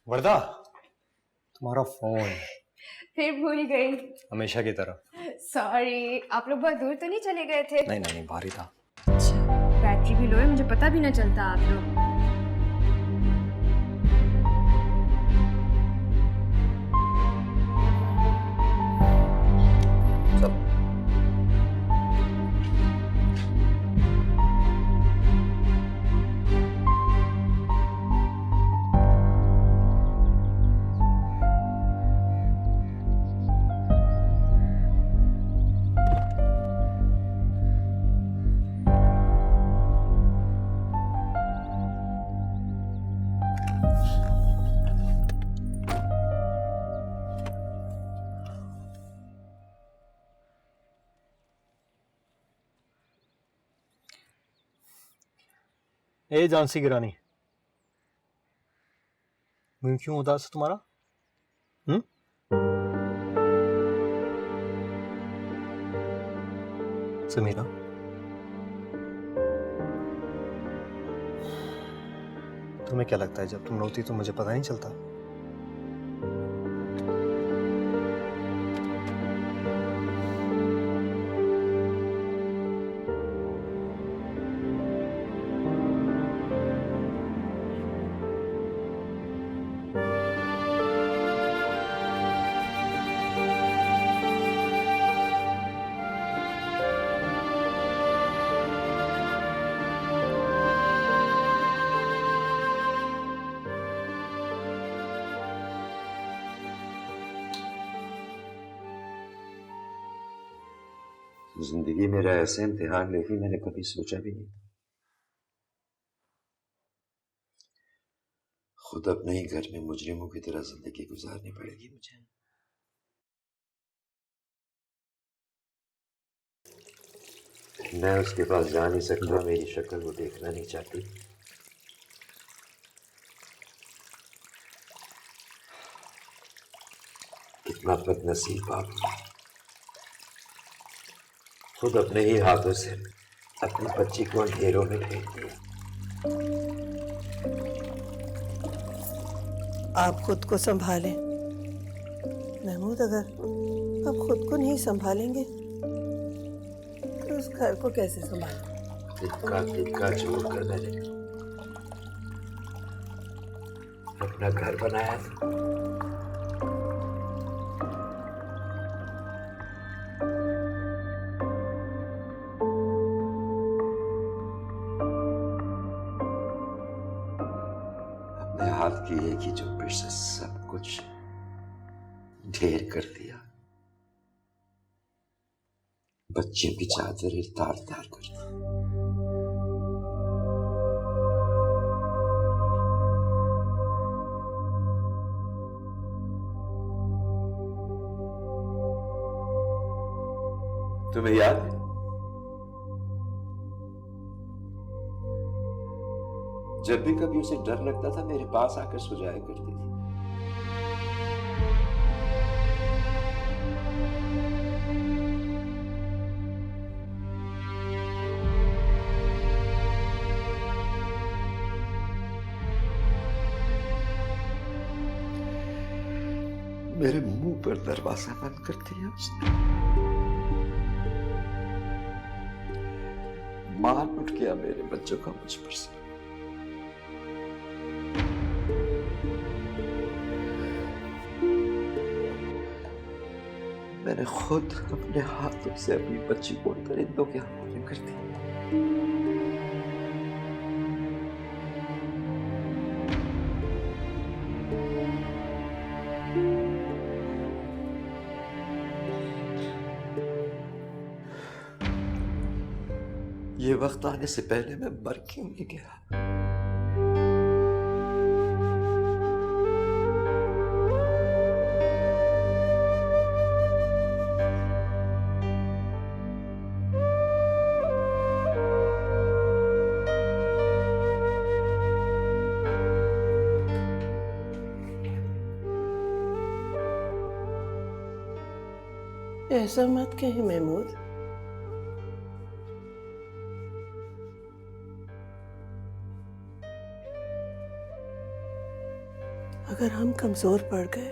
वर्दा, तुम्हारा फोन। फिर भूल गई। हमेशा की तरह। सॉरी, आप लोग बहुत दूर तो नहीं चले गए थे? नहीं नहीं नहीं, भारी था। अच्छा, बैटरी भी लो है, मुझे पता भी ना चलता आप लोग। चलो। ए झांसी की रानी, मुझे क्यों उदास है तुम्हारा? समीरा, तुम्हें क्या लगता है जब तुम रोती तो मुझे पता नहीं चलता? जिंदगी मेरा ऐसे इम्तिहान लेगी मैंने कभी सोचा भी नहीं। खुद अपने ही घर में मुजरिमों की तरह जिंदगी गुजारनी पड़ेगी मुझे। मैं उसके पास जा नहीं सकता, मेरी शक्ल वो देखना नहीं चाहती। कितना बदनसीब आप, खुद अपने ही हाथों से अपनी बच्ची को अंधेरों में फेंक दिया। आप खुद को संभालें महमूद। अगर आप खुद को नहीं संभालेंगे तो उस घर को कैसे संभालें? तिक्का तिक्का छोड़कर मैंने अपना घर बनाया था। अपने हाथ की एक ही झुंबिश से सब कुछ ढेर कर दिया। बच्चियों की चादरें तार तार कर दी। तुम्हें याद है जब भी कभी उसे डर लगता था मेरे पास आकर सो जाया करती थी। मेरे मुंह पर दरवाजा बंद कर दिया उसने। मान उठ गया मेरे बच्चों का मुझ पर से। मैंने खुद अपने हाथों से अपनी बच्ची को परिंदों के हवाले कर दी। ये वक्त आने से पहले मैं मर क्यों नहीं गया? ऐसा मत कहीं महमूद। अगर हम कमजोर पड़ गए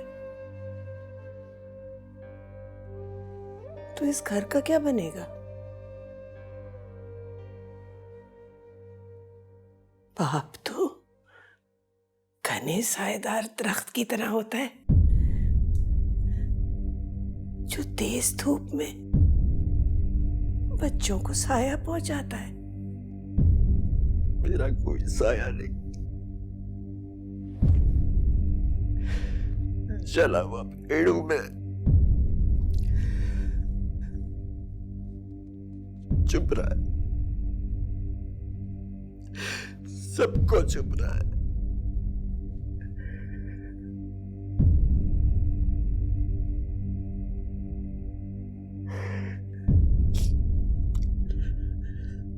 तो इस घर का क्या बनेगा? बाप तो घने साएदार दरख्त की तरह होता है जो तेज धूप में बच्चों को साया पहुंचाता है। मेरा कोई साया नहीं, जला हुआ पेड़ों में चुप रहा है, सबको चुप रहा है।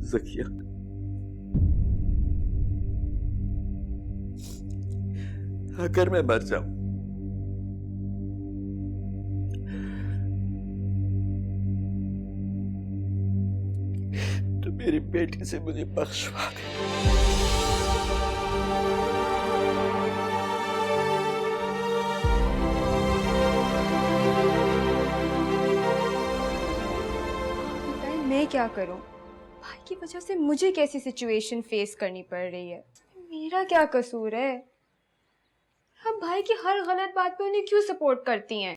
ज़किया, अगर मैं मर जाऊं तो मेरी बेटी से मुझे बख्शवा दे। बताएं मैं क्या करूं? भाई की वजह से मुझे कैसी सिचुएशन फेस करनी पड़ रही है? मेरा क्या कसूर है? अब भाई की हर गलत बात पे उन्हें क्यों सपोर्ट करती हैं?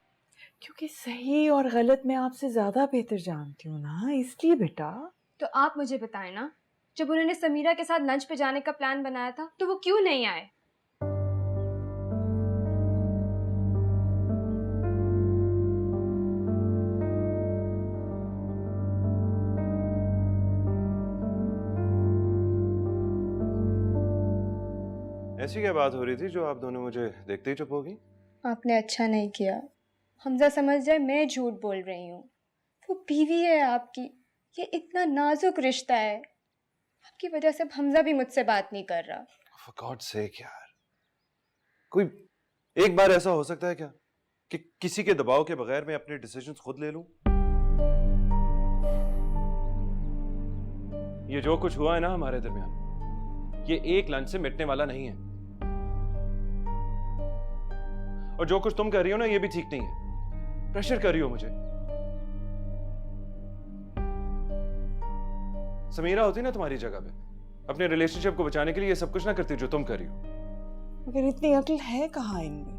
क्योंकि सही और गलत मैं आपसे ज्यादा बेहतर जानती हूँ ना, इसलिए बेटा। तो आप मुझे बताएं ना, जब उन्होंने समीरा के साथ लंच पे जाने का प्लान बनाया था तो वो क्यों नहीं आए? ऐसी क्या बात हो रही थी जो आप दोनों मुझे देखते ही चुप होगी? आपने अच्छा नहीं किया। हमजा समझ जाए मैं झूठ बोल रही हूँ। वो बीवी है आपकी, ये इतना नाजुक रिश्ता है। आपकी वजह से हमजा भी मुझसे बात नहीं कर रहा। For God's sake यार, कोई एक बार ऐसा हो सकता है क्या कि किसी के दबाव के बगैर मैं अपने डिसीजंस खुद ले लूं? ये जो कुछ हुआ है ना हमारे दरमियान, ये एक लंच से मिटने वाला नहीं है। और जो कुछ तुम कर रही हो ना, ये भी ठीक नहीं है। प्रेशर कर रही हो मुझे। समीरा होती ना तुम्हारी जगह पे, अपने रिलेशनशिप को बचाने के लिए ये सब कुछ ना करती जो तुम कर रही हो। मगर इतनी अक्ल है कहाँ इनमें?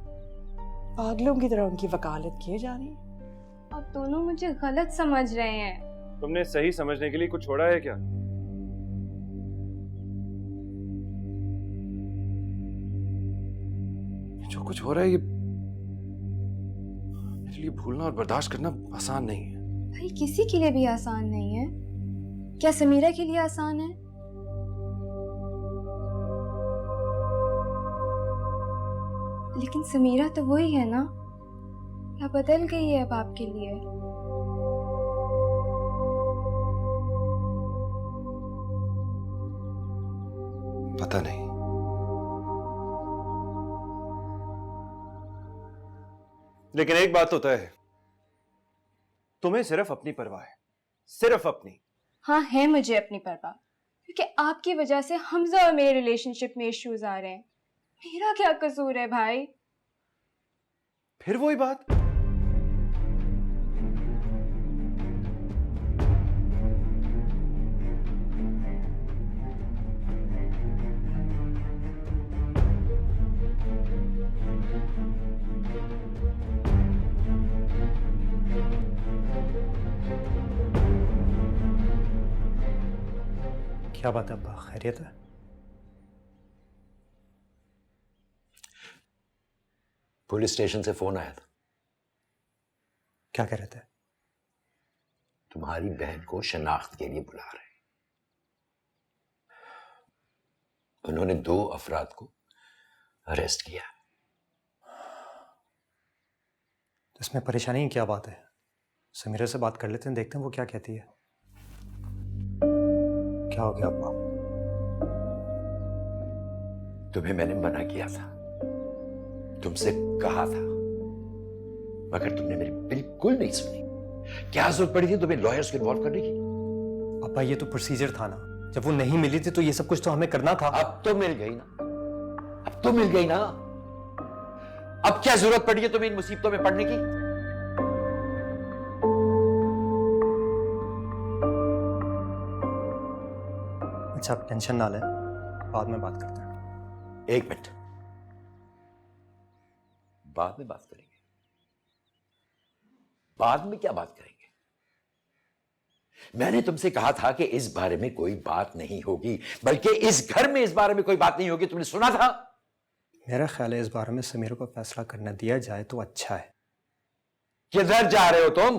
पागलों की तरह उनकी वकालत किए जा रही है। आप दोनों मुझे गलत समझ रहे हैं। तुमने सही समझने के लिए कुछ छोड़ा है क्या? जो कुछ हो रहा है ये मेरे लिए भूलना और बर्दाश्त करना आसान नहीं है। भाई किसी के लिए भी आसान नहीं है। क्या समीरा के लिए आसान है? लेकिन समीरा तो वही है ना, या बदल गई है अब आपके लिए? पता नहीं। लेकिन एक बात तो तय है, तुम्हें सिर्फ अपनी परवाह है, सिर्फ अपनी। हाँ है मुझे अपनी परवाह, क्योंकि आपकी वजह से हमजा और मेरे रिलेशनशिप में इश्यूज आ रहे हैं। मेरा क्या कसूर है भाई? फिर वही बात। क्या बात है अब्बा, खैरियत है? पुलिस स्टेशन से फोन आया था, क्या कह रहे थे? तुम्हारी बहन को शनाख्त के लिए बुला रहे हैं। उन्होंने 2 अफराद को अरेस्ट किया। इसमें परेशानी की क्या बात है? समीरा से बात कर लेते हैं, देखते हैं वो क्या कहती है। क्या हो गया अब्बा? तुम्हें मैंने मना किया था, तुमसे कहा था, मगर तुमने मेरी बिल्कुल नहीं सुनी। क्या जरूरत पड़ी थी तुम्हें लॉयर्स को इन्वॉल्व करने की? अब्बा ये तो प्रोसीजर था ना, जब वो नहीं मिली थी तो ये सब कुछ तो हमें करना था। अब तो मिल गई ना, अब तो मिल गई ना। अब क्या जरूरत पड़ी है तुम्हें इन मुसीबतों में पड़ने की? अच्छा, आप टेंशन ना लें, बाद में बात करते हैं। एक मिनट, बाद में बात करेंगे? बाद में क्या बात करेंगे? मैंने तुमसे कहा था कि इस बारे में कोई बात नहीं होगी, बल्कि इस घर में इस बारे में कोई बात नहीं होगी। तुमने सुना था? मेरा ख्याल है इस बारे में समीरा को फैसला करने दिया जाए तो अच्छा है। किधर जा रहे हो तुम?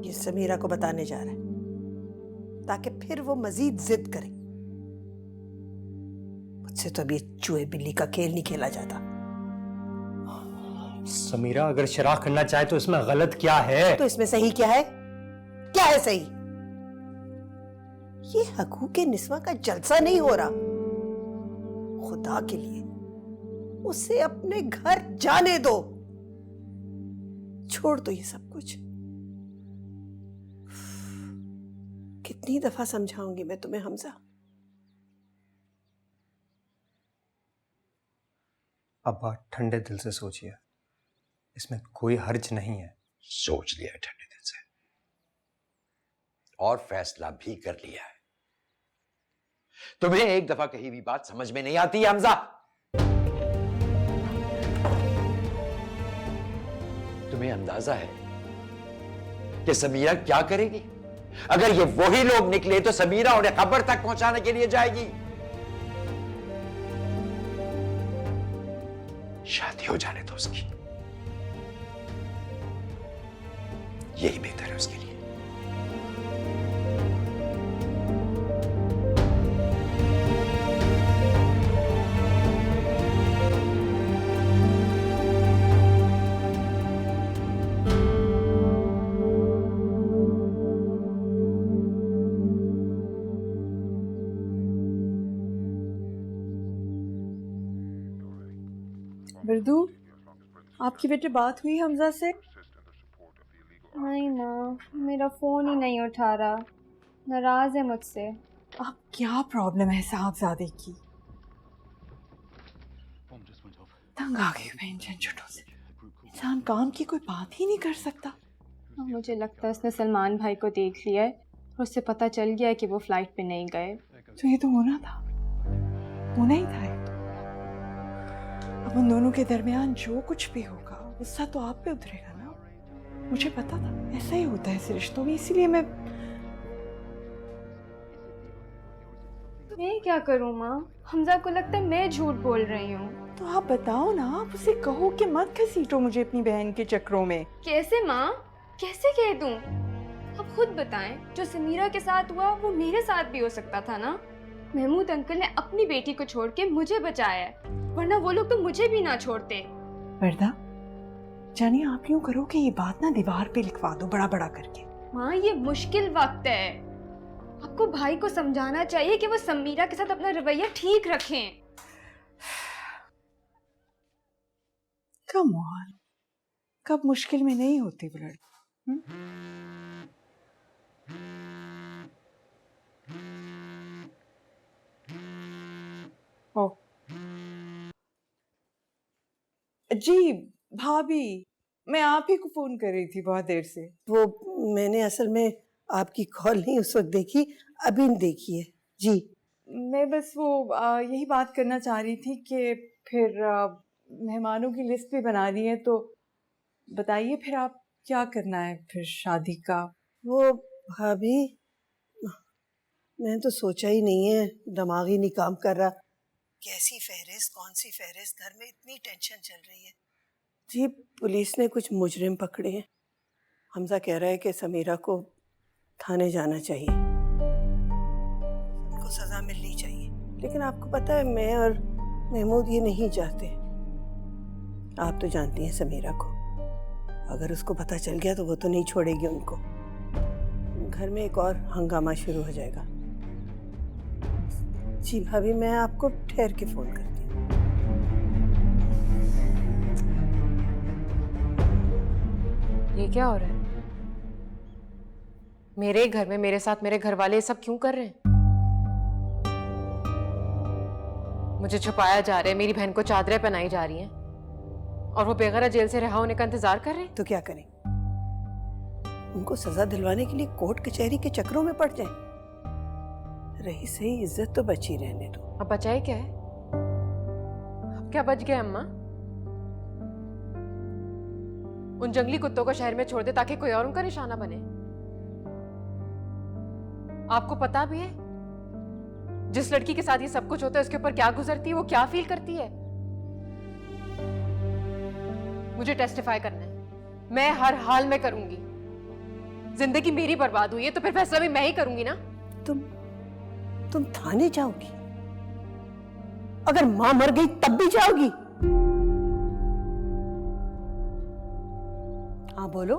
ये समीरा को बताने जा रहा है ताकि फिर वो मजीद जिद करे। मुझसे तो अभी चूहे बिल्ली का खेल नहीं खेला जाता। समीरा अगर शराब करना चाहे तो इसमें गलत क्या है? तो इसमें सही क्या है? क्या है सही? ये हकूक निस्वा का जलसा नहीं हो रहा। खुदा के लिए उसे अपने घर जाने दो। छोड़ दो ये सब कुछ। कितनी दफा समझाऊंगी मैं तुम्हें हमजा। अब बात ठंडे दिल से सोचिए, इसमें कोई हर्ज नहीं है। सोच लिया है ठंडे दिल से और फैसला भी कर लिया है। तुम्हें एक दफा कही भी बात समझ में नहीं आती है हमजा? तुम्हें अंदाजा है कि समीरा क्या करेगी? अगर ये वही लोग निकले तो समीरा उन्हें कब्र तक पहुंचाने के लिए जाएगी। शादी हो जाने दो उसकी, यही बेहतर है उसके लिए। बिरदू, आपकी बेटे बात हुई हमजा से? नहीं माँ, मेरा फोन ही नहीं उठा रहा, नाराज है मुझसे। अब क्या प्रॉब्लम है साहबजादे की? तंग आ गई मैं इन झंझटों से। इंसान काम की कोई बात ही नहीं कर सकता। मुझे लगता है उसने सलमान भाई को देख लिया है और उससे पता चल गया है कि वो फ्लाइट पे नहीं गए। तो ये तो होना था, होना ही था। अब उन दोनों के दरमियान जो कुछ भी होगा गुस्सा तो आप पे उतरेगा ना। मुझे पता था ऐसा ही होता है इस रिश्तों में, इसीलिए मैं क्या करूँ माँ? हमजा को लगता है मैं झूठ बोल रही हूँ। तो आप बताओ ना, आप उसे कहो कि मत घसीटो मुझे अपनी बहन के चक्रों में। कैसे माँ, कैसे कह दूँ? अब खुद बताएं, जो समीरा के साथ हुआ वो मेरे साथ भी हो सकता था ना। महमूद अंकल ने अपनी बेटी को छोड़ के मुझे बचाया है, वरना वो लोग तो मुझे भी ना छोड़ते। वर्दा, जानिए आप यूं करो कि ये बात ना दीवार पे लिखवा दो बड़ा बड़ा करके। माँ, ये मुश्किल वक्त है, आपको भाई को समझाना चाहिए कि वो समीरा के साथ अपना रवैया ठीक रखें। कम ऑन, कब मुश्किल में नहीं होती ब्लड। ओ जी भाभी, मैं आप ही को फोन कर रही थी बहुत देर से। वो मैंने असल में आपकी कॉल नहीं उस वक्त देखी, अभी देखी है जी। मैं बस वो यही बात करना चाह रही थी कि फिर मेहमानों की लिस्ट भी बना ली है, तो बताइए फिर आप क्या करना है फिर शादी का? वो भाभी, मैंने तो सोचा ही नहीं है, दिमाग ही नहीं काम कर रहा। कैसी फहरिस्त, कौन सी फहरिस्त, घर में इतनी टेंशन चल रही है जी। पुलिस ने कुछ मुजरिम पकड़े हैं। हमजा कह रहा है कि समीरा को थाने जाना चाहिए, उनको सजा मिलनी चाहिए। लेकिन आपको पता है मैं और महमूद ये नहीं चाहते। आप तो जानती हैं समीरा को, अगर उसको पता चल गया तो वो तो नहीं छोड़ेगी उनको। घर में एक और हंगामा शुरू हो जाएगा। जी भाभी, मैं आपको ठहर के फोन करती हूँ। ये क्या हो रहा है? मेरे घर में मेरे साथ मेरे घर वाले ये सब क्यों कर रहे हैं? मुझे छुपाया जा रहा है, मेरी बहन को चादरें पहनाई जा रही हैं और वो बेगैर जेल से रिहा होने का इंतजार कर रहे हैं। तो क्या करें? उनको सजा दिलवाने के लिए कोर्ट कचहरी के चक्रों में पड़ जाए। रही सही इज्जत तो बची रहने दो। अब बचा ही क्या है? अब क्या बच गया अम्मा? उन जंगली कुत्तों को शहर में छोड़ दे ताकि कोई और उनका निशाना बने। आपको पता भी है जिस लड़की के साथ ये सब कुछ होता है उसके ऊपर क्या गुजरती है, वो क्या फील करती है? मुझे टेस्टिफाई करना है, मैं हर हाल में करूंगी। जिंदगी मेरी बर्बाद हुई है तो फिर फैसला भी मैं ही करूंगी ना। तुम थाने जाओगी? अगर मां मर गई तब भी जाओगी? हाँ बोलो।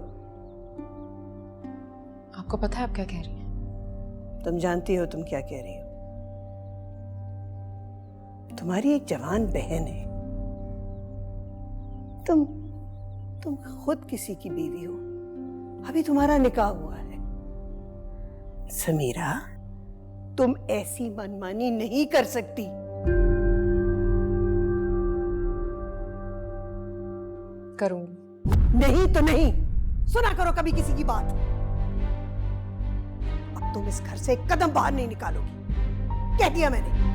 आपको पता है आप क्या कह रही हैं? तुम जानती हो तुम क्या कह रही हो। तुम्हारी एक जवान बहन है, तुम खुद किसी की बीवी हो, अभी तुम्हारा निकाह हुआ है। समीरा, तुम ऐसी मनमानी नहीं कर सकती। करूंगी। नहीं तो नहीं, सुना करो कभी किसी की बात। अब तुम इस घर से एक कदम बाहर नहीं निकालोगी, कह दिया मैंने।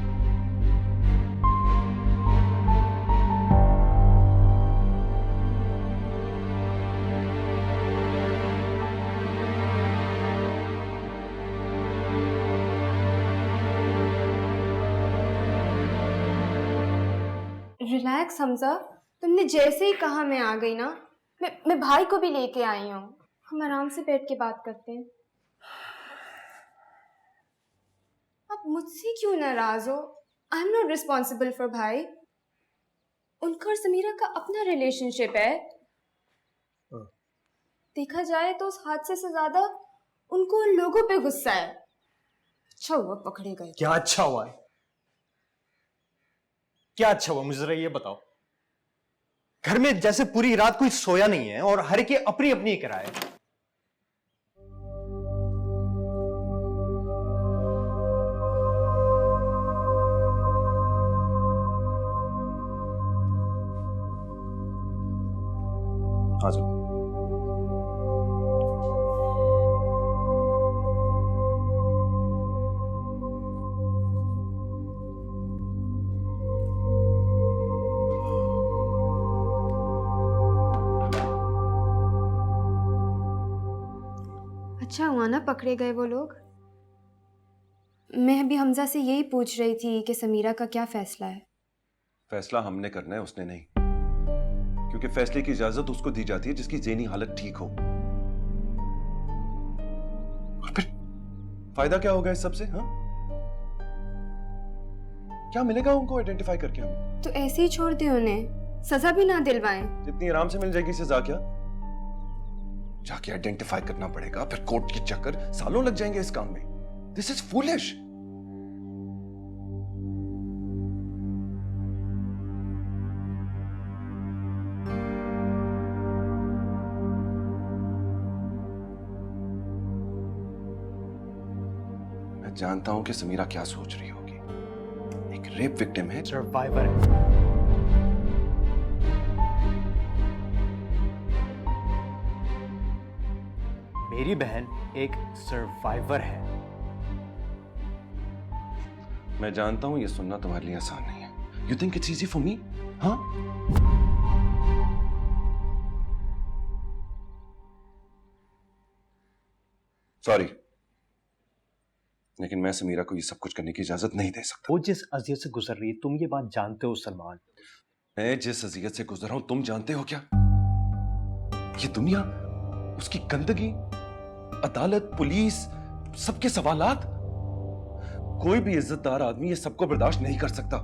रिलैक्स हमजा, तुमने जैसे ही कहा मैं आ गई ना। मैं भाई को भी लेके आई हूँ, हम आराम से बैठ के बात करते हैं। आप मुझसे क्यों नाराज हो? I am not responsible for भाई। उनका और समीरा का अपना रिलेशनशिप है। देखा जाए तो उस हादसे से ज्यादा उनको उन लोगों पे गुस्सा है। अच्छा हुआ पकड़े गए। क्या अच्छा हुआ है? क्या अच्छा हुआ मुझे जरा ये बताओ। घर में जैसे पूरी रात कोई सोया नहीं है और हर की अपनी अपनी किराए। आ जाओ। अच्छा हुआ ना पकड़े गए वो लोग। मैं अभी हमजा से यही पूछ रही थी कि समीरा का क्या फैसला है। फैसला हमने करना है, उसने नहीं, क्योंकि फैसले की इजाजत उसको दी जाती है जिसकी ज़हनी हालत ठीक हो। और फिर फायदा क्या होगा इस सबसे? हाँ, क्या मिलेगा उनको आइडेंटिफाई करके हमें? तो ऐसे ही छोड़ दे उन्हें, सजा भी ना दिलवाएं। इतनी आराम से मिल जाएगी सजा क्या? जाके आइडेंटिफाई करना पड़ेगा, फिर कोर्ट के चक्कर, सालों लग जाएंगे इस काम में। This is foolish. मैं जानता हूं कि समीरा क्या सोच रही होगी। एक रेप विक्टिम है, सर्वाइवर है। मेरी बहन एक सर्वाइवर है। मैं जानता हूं ये सुनना तुम्हारे लिए आसान नहीं है। You think it's easy for me? हाँ, सॉरी, लेकिन मैं समीरा को ये सब कुछ करने की इजाजत नहीं दे सकता। वो जिस अजियत से गुजर रही है तुम ये बात जानते हो सलमान। मैं जिस अजियत से गुजर रहा हूं तुम जानते हो क्या? ये दुनिया, उसकी गंदगी, अदालत, पुलिस, सबके सवालात, कोई भी इज्जतदार आदमी ये सबको बर्दाश्त नहीं कर सकता।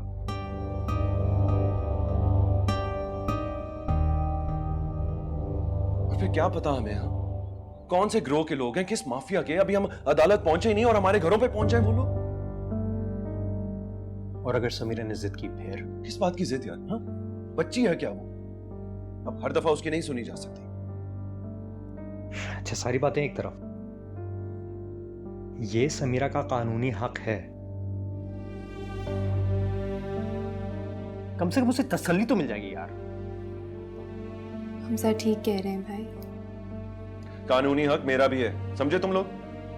और फिर क्या पता हमें, हाँ, कौन से ग्रोह के लोग हैं, किस माफिया के। अभी हम अदालत पहुंचे ही नहीं और हमारे घरों पे पहुंच जाए वो लोग। और अगर समीरा ने जिद की फिर? किस बात की जिद यार? हाँ, बच्ची है क्या वो? अब हर दफा उसकी नहीं सुनी जा सकती। अच्छा, सारी बातें एक तरफ, ये समीरा का कानूनी हक है। कम से कम उसे तसल्ली तो मिल जाएगी यार। हम सर ठीक कह रहे हैं भाई। कानूनी हक मेरा भी है, समझे तुम लोग?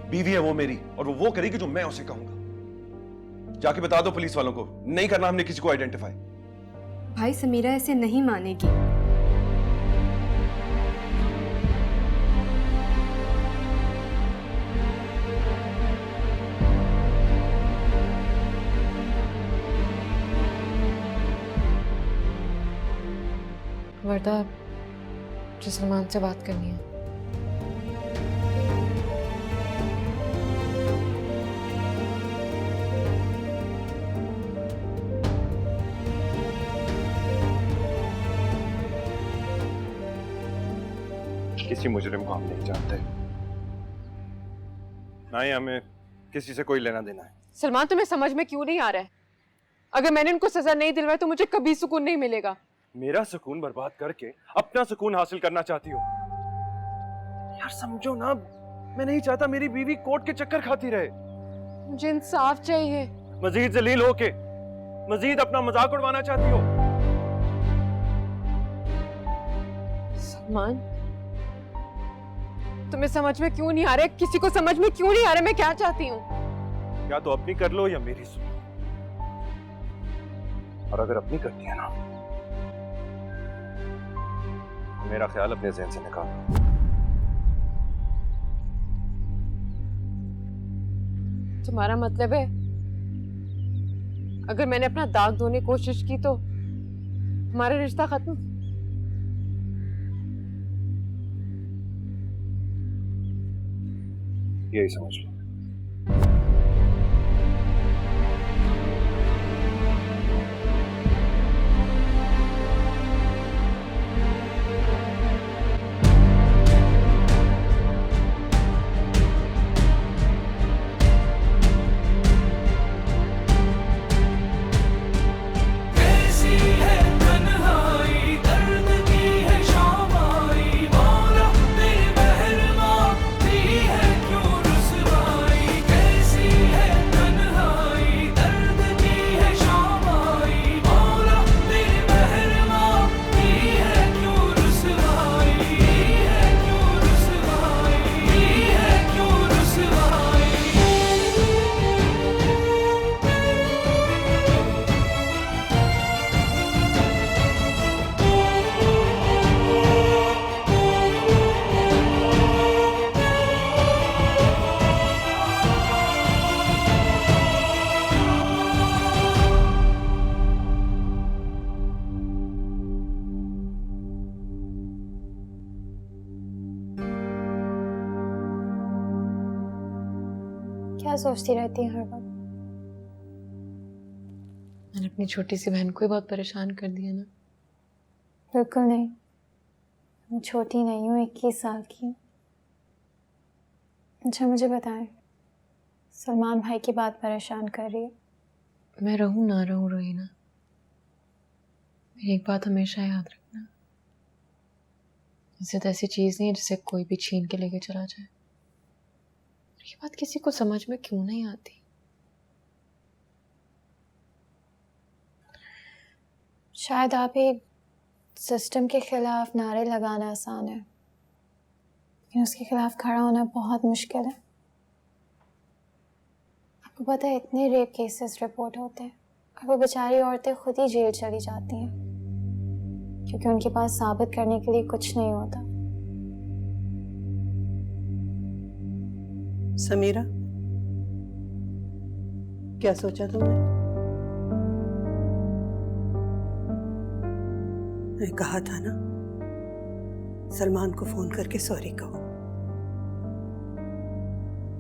बीवी है वो मेरी, और वो करेगी जो मैं उसे कहूंगा। जाके बता दो पुलिस वालों को, नहीं करना हमने किसी को आइडेंटिफाई। भाई समीरा ऐसे नहीं मानेगी। वर्दा, मुझे सलमान से बात करनी है। किसी मुजरिम को हम नहीं जानते, ना ही हमें किसी से कोई लेना देना है। सलमान, तुम्हें समझ में क्यों नहीं आ रहा है? अगर मैंने उनको सजा नहीं दिलवाई तो मुझे कभी सुकून नहीं मिलेगा। मेरा सुकून बर्बाद करके अपना सुकून हासिल करना चाहती हो? यार समझो ना, मैं नहीं चाहता मेरी बीवी कोर्ट के चक्कर खाती रहे। मुझे इंसाफ चाहिए। मजीद जलील होके मजीद अपना मजाक उड़वाना चाहती हो? सलमान, तुम्हें समझ में क्यों नहीं आ रहा है? किसी को समझ में क्यों नहीं आ रहा मैं क्या चाहती हूँ? या तो अपनी कर लो या मेरी सुनो, और अगर अपनी करती है ना, तो मेरा ख्याल अपने ज़हन से निकाल दो। तुम्हारा मतलब है अगर मैंने अपना दाग धोने की कोशिश की तो हमारा रिश्ता खत्म? यही समझ लो। क्या सोचती रहती है हर वक्त? मैंने अपनी छोटी सी बहन को ही बहुत परेशान कर दिया ना। बिल्कुल नहीं, मैं छोटी नहीं हूँ, 21 साल की हूँ। अच्छा मुझे बताएं, सलमान भाई की बात परेशान कर रही है? मैं रहूं ना रहूं रोहीना, मेरी एक बात हमेशा याद रखना, इज्जत ऐसी चीज नहीं है जिसे कोई भी छीन के लेके चला जाए। ये बात किसी को समझ में क्यों नहीं आती? शायद आप ही सिस्टम के खिलाफ नारे लगाना आसान है, लेकिन उसके खिलाफ खड़ा होना बहुत मुश्किल है। आपको पता है इतने रेप केसेस रिपोर्ट होते हैं और वो बेचारी औरतें खुद ही जेल चली जाती हैं क्योंकि उनके पास साबित करने के लिए कुछ नहीं होता। समीरा, क्या सोचा तुमने? मैं कहा था ना, सलमान को फोन करके सॉरी कहो।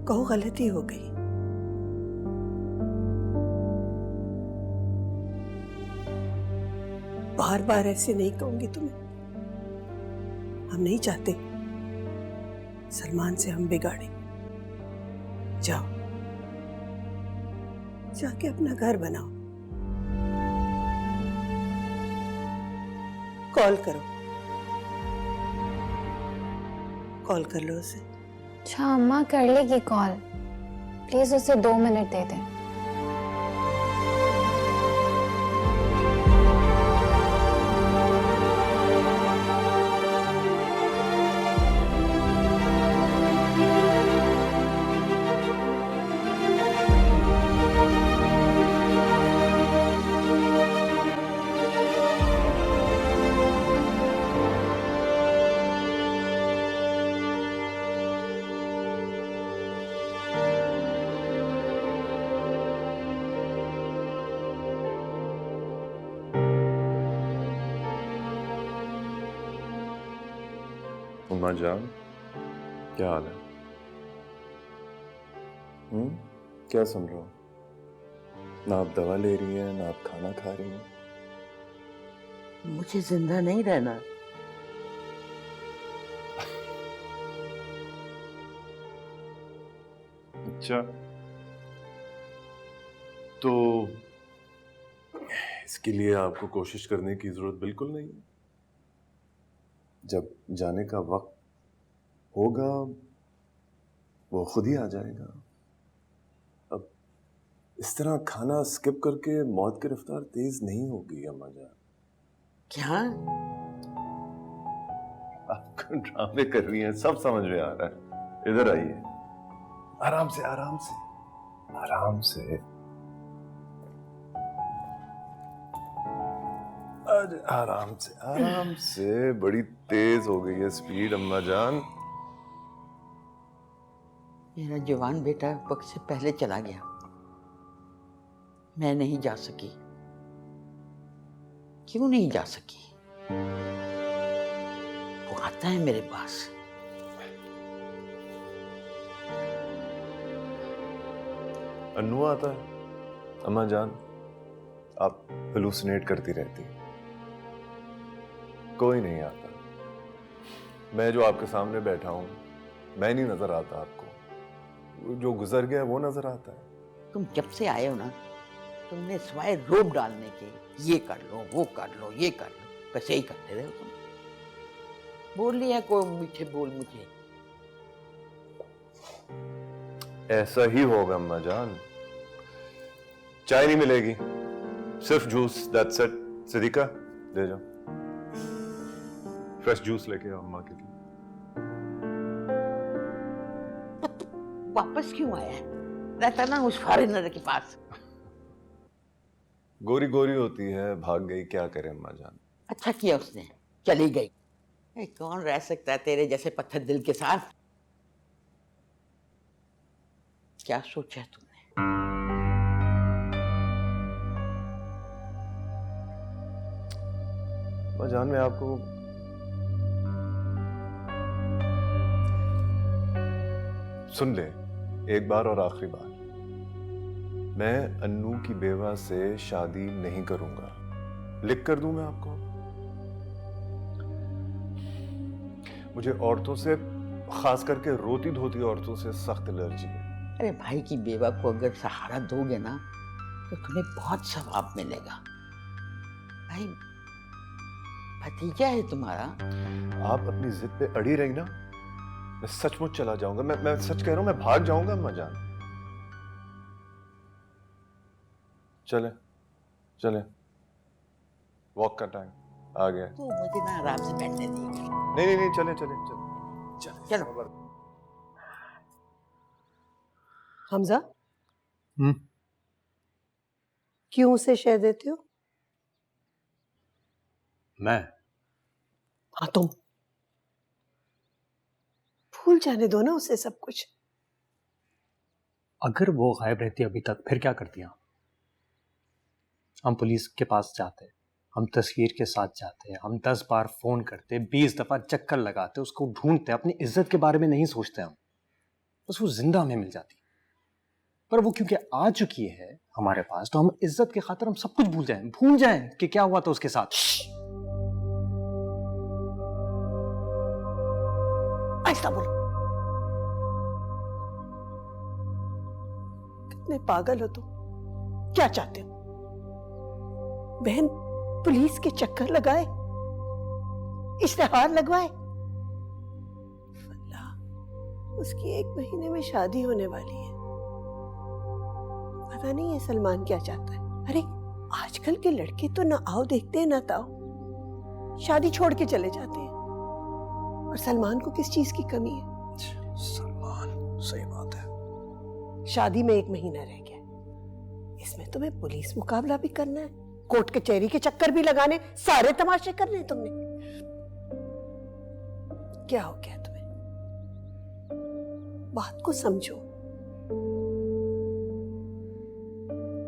कहो गलती हो गई। बार बार ऐसे नहीं कहूंगी तुम्हें। हम नहीं चाहते सलमान से हम बिगाड़े। जाओ, जाके अपना घर बनाओ। कॉल करो, कॉल कर लो उसे। अच्छा अम्मा कर लेगी कॉल, प्लीज उसे 2 मिनट दे दें। अम्मा जान, क्या हाल है? क्या सुन रहे हो? ना आप दवा ले रही हैं, ना आप खाना खा रही हैं। मुझे जिंदा नहीं रहना। अच्छा, तो इसके लिए आपको कोशिश करने की जरूरत बिल्कुल नहीं है। जब जाने का वक्त होगा वो खुद ही आ जाएगा। अब इस तरह खाना स्किप करके मौत की रफ्तार तेज नहीं होगी अम्मा जान। क्या? आपको ड्रामे कर रही हैं, सब समझ में आ रहा है। इधर आइए, आराम से आराम से आराम से। अरे आराम से। बड़ी तेज हो गई है स्पीड अम्मा जान। मेरा जवान बेटा वक्त से पहले चला गया, मैं नहीं जा सकी। क्यों नहीं जा सकी? वो आता है मेरे पास। अन्नू आता है अम्मा जान, आप हेलुसिनेट करती रहती हैं। कोई नहीं आता। मैं जो आपके सामने बैठा हूं, मैं नहीं नजर आता आपको। जो गुजर गया वो नजर आता है। तुम जब से आए हो ना, तुमने सिवाय रोब डालने के ये कर लो, वो कर लो, ये कर लो, बस यही करते रहे हो तुम। बोल लिया कोई मीठे बोल मुझे। ऐसा ही होगा अम्मा जान। चाय नहीं मिलेगी, सिर्फ जूस, दैट्स इट। सिद्दीका ले जाओ, फ्रेश जूस लेके आओ अम्मा के लिए। वापस क्यों आया है? रहता ना उस फॉरेनर के पास। गोरी गोरी होती है, भाग गई, क्या करे अम्मा जान। अच्छा किया उसने, चली गई। कौन रह सकता है तेरे जैसे पत्थर दिल के साथ? क्या सोचा है तुमने? अम्मा जान, मैं आपको सुन ले, एक बार और आखिरी बार, मैं अन्नू की बेवा से शादी नहीं करूंगा। लिख कर दूं मैं आपको। मुझे औरतों से, खास करके रोती धोती औरतों से सख्त एलर्जी है। अरे भाई की बेवा को अगर सहारा दोगे ना तो तुम्हें बहुत सवाब मिलेगा। भाई भतीजा है तुम्हारा। आप अपनी जिद पे अड़ी रही ना, मैं सचमुच चला जाऊंगा। मैं सच कह रहा हूं, मैं भाग जाऊंगा अम्मा जान। चले चले, वॉक का टाइम आ गया। तो मुझे ना आराम से बैठने दीजिए। नहीं नहीं नहीं, चले चले चले चलो। हमजा, क्यों उसे शह देते हो? मैं? हाँ तुम। भूल जाने दो ना उसे सब कुछ। अगर वो गायब रहती अभी तक, फिर क्या करती आप? हम पुलिस के पास जाते, हम तस्वीर के साथ जाते, हम 10 बार फोन करते, 20 दफा चक्कर लगाते, उसको ढूंढते, अपनी इज्जत के बारे में नहीं सोचते हम। बस वो जिंदा हमें मिल जाती। पर वो क्योंकि आ चुकी है हमारे पास, तो हम इज्जत के खातिर हम सब कुछ भूल जाएं कि क्या हुआ था उसके साथ। ऐसा बोलो। कितने पागल हो तुम। क्या चाहते हो? बहन पुलिस के चक्कर लगाए, इश्तेहार लगवाए। अल्लाह, उसकी 1 महीने में शादी होने वाली है। पता नहीं है सलमान क्या चाहता है। अरे आजकल के लड़के तो ना आओ देखते हैं ना ताओ, शादी छोड़ के चले जाते हैं। और सलमान को किस चीज की कमी है? सलमान, सही बात है। शादी में 1 महीना रह गया, इसमें तुम्हें पुलिस मुकाबला भी करना है, कोर्ट कचहरी के चक्कर भी लगाने, सारे तमाशे करने हैं तुमने। क्या हो गया तुम्हें? बात को समझो।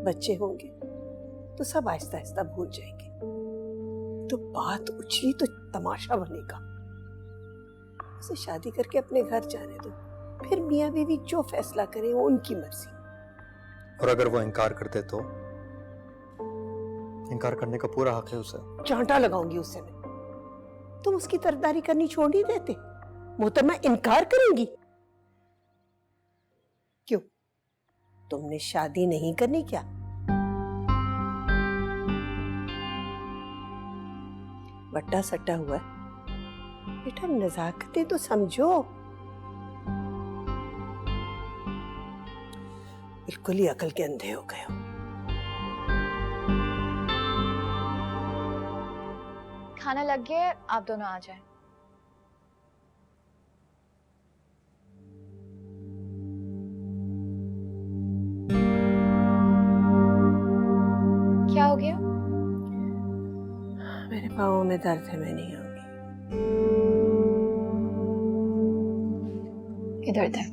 बच्चे होंगे तो सब आहिस्ता आहिस्ता भूल जाएंगे, तो बात उछली तो तमाशा बनेगा। उसे शादी करके अपने घर जाने दो, फिर मियाँ बीवी जो फैसला करें वो उनकी मर्जी। और अगर वो इनकार करते तो? इनकार करने का पूरा हक है उसे। चांटा लगाऊंगी उससे मैं। तुम उसकी तरफदारी करनी छोड़ नहीं देते? मोहतरमा इनकार करेंगी? क्यों, तुमने शादी नहीं करनी क्या? बट्टा सट्टा हुआ बेटा, नजाकतें तो समझो। बिल्कुल ही अकल के अंधे हो गए हो। खाना लग गया है, आप दोनों आ जाएं। क्या हो गया? मेरे पाँवों में दर्द है, मैं नहीं आऊंगी। इधर दे,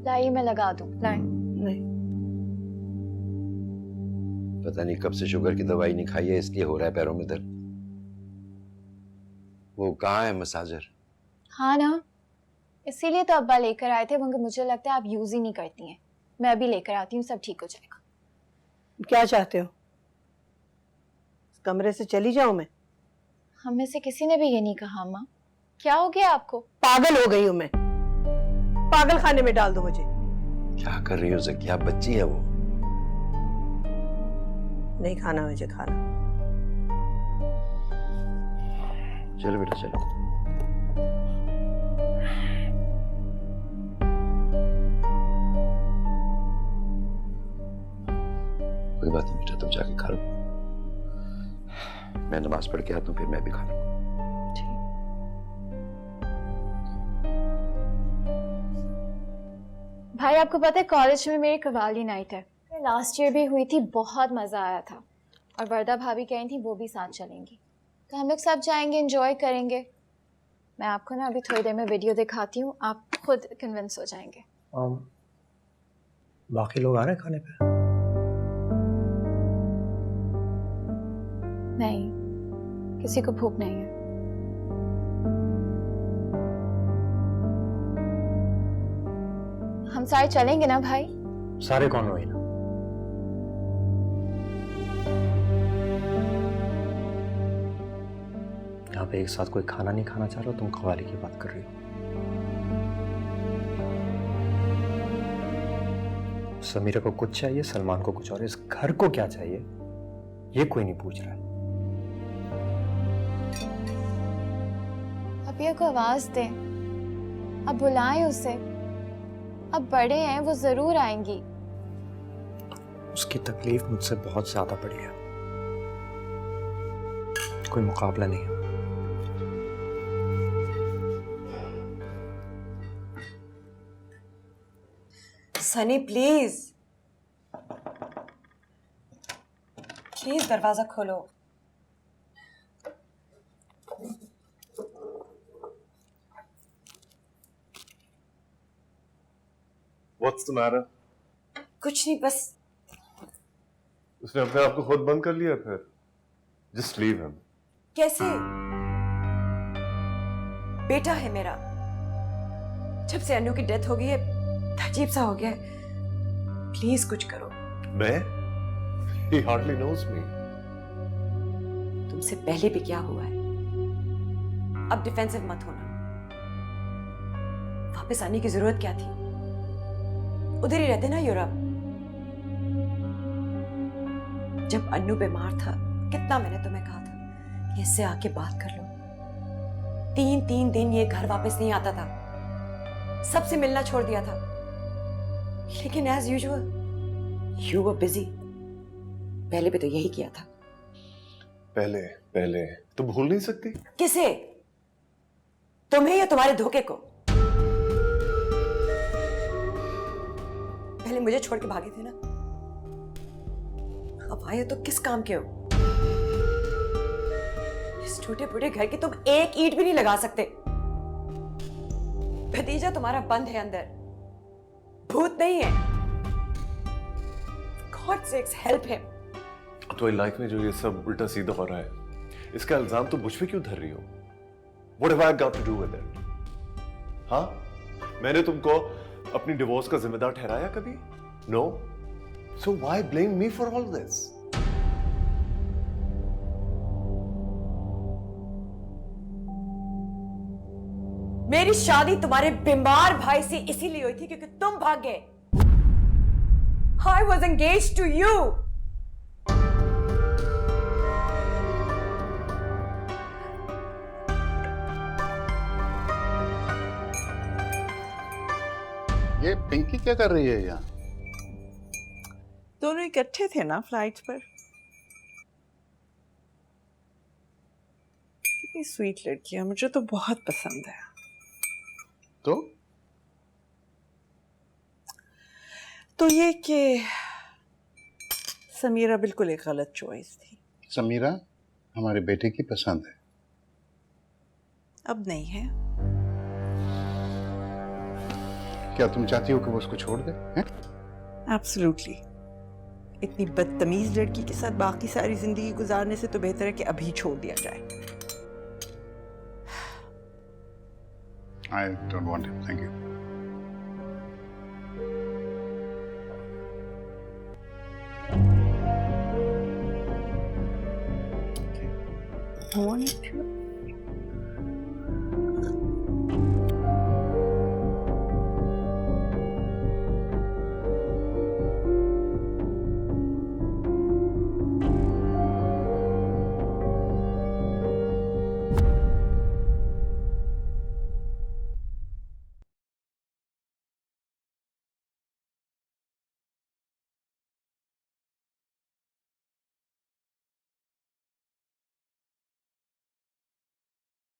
लाइए मैं लगा दूं। लाए। नहीं, पता नहीं कब से शुगर की दवाई नहीं खाई है, इसलिए हो रहा है पैरों में दर्द। वो कहाँ है मसाजर? हाँ ना, इसीलिए तो अब्बा लेकर आए थे, मगर मुझे लगता है आप यूज ही नहीं करती हैं। मैं अभी लेकर आती हूँ, सब ठीक हो जाएगा। क्या चाहते हो? इस कमरे से चली जाऊं मैं? हम में से किसी ने भी ये नहीं कहा। माँ, क्या हो गया आपको? पागल हो गई हूं मैं। पागल खाने में डाल दो मुझे। क्या कर रही हो ज़किया? बच्ची है वो। नहीं खाना मुझे खाना। चलो बेटा चलो। कोई बात नहीं बेटा, तुम जाके खा लो। मैं नमाज पढ़ के आता हूँ, फिर मैं भी खा लूंगा। भाई आपको पता है कॉलेज में मेरी कवाली नाइट है, लास्ट ईयर भी हुई थी, बहुत मजा आया था। और वर्दा भाभी कह रही थी वो भी साथ चलेंगी, तो हम लोग सब जाएंगे, एंजॉय करेंगे। मैं आपको ना अभी थोड़ी देर में वीडियो दिखाती हूँ, आप खुद कन्विंस हो जाएंगे। बाकी लोग आ रहे हैं खाने पे? नहीं, किसी को भूख नहीं है। हम सारे चलेंगे ना भाई? सारे कौन हुए ना? यहाँ पे एक साथ कोई खाना नहीं खाना चाह रहा, तुम कवाली की बात कर रही हो। समीरा को कुछ चाहिए, सलमान को कुछ और, इस घर को क्या चाहिए ये कोई नहीं पूछ रहा है। अबिया को आवाज दें, अब बुलाएं उसे। अब बड़े हैं, वो जरूर आएंगी। उसकी तकलीफ मुझसे बहुत ज्यादा बड़ी है, कोई मुकाबला नहीं है। सनी प्लीज प्लीज दरवाजा खोलो। What's the matter? कुछ नहीं, बस उसने अपने आप को खुद बंद कर लिया फिर? Just leave him. कैसे? बेटा है मेरा, जब से अनु की डेथ हो गई है अजीब सा हो गया है। प्लीज कुछ करो। मैं? He hardly knows me. तुमसे पहले भी क्या हुआ है, अब डिफेंसिव मत होना। वापस आने की जरूरत क्या थी? उधर ही रहते ना यूरोप। जब अन्नू बीमार था कितना मैंने तुम्हें कहा था कि इससे आके बात कर लो। 3 दिन ये घर वापस नहीं आता था, सबसे मिलना छोड़ दिया था। लेकिन as usual you were busy. पहले भी तो यही किया था। पहले तो भूल नहीं सकती? किसे? तुम्हें या तुम्हारे धोखे को? पहले मुझे छोड़ के भागे थे ना, अब आए तो किस काम के हो? इस टूटे फूटे घर की तुम एक ईंट भी नहीं लगा सकते। भतीजा तुम्हारा बंद है अंदर, भूत नहीं है। God sakes help him। तुम्हारी लाइफ में जो ये सब उल्टा सीधा हो रहा है, इसका इल्जाम तो मुझ पे क्यों धर रही हो? What have I got to do with it? हाँ, मैंने तुमको अपनी डिवोर्स का जिम्मेदार ठहराया कभी? No. So why blame me for all this? मेरी शादी तुम्हारे बीमार भाई से इसीलिए हुई थी क्योंकि तुम भाग गए। I was engaged to you. ये पिंकी क्या कर रही है यहाँ? दोनों इकट्ठे थे ना फ्लाइट पर। कितनी स्वीट लड़की है, मुझे तो बहुत पसंद है। तो ये कि समीरा बिल्कुल एक गलत चॉइस थी। समीरा हमारे बेटे की पसंद है। अब नहीं है। क्या तुम चाहती हो कि वो उसको छोड़ दे? एब्सोल्युटली। इतनी बदतमीज लड़की के साथ बाकी सारी जिंदगी गुजारने से तो बेहतर है कि अभी छोड़ दिया जाए। I don't want it. Thank you. I want it to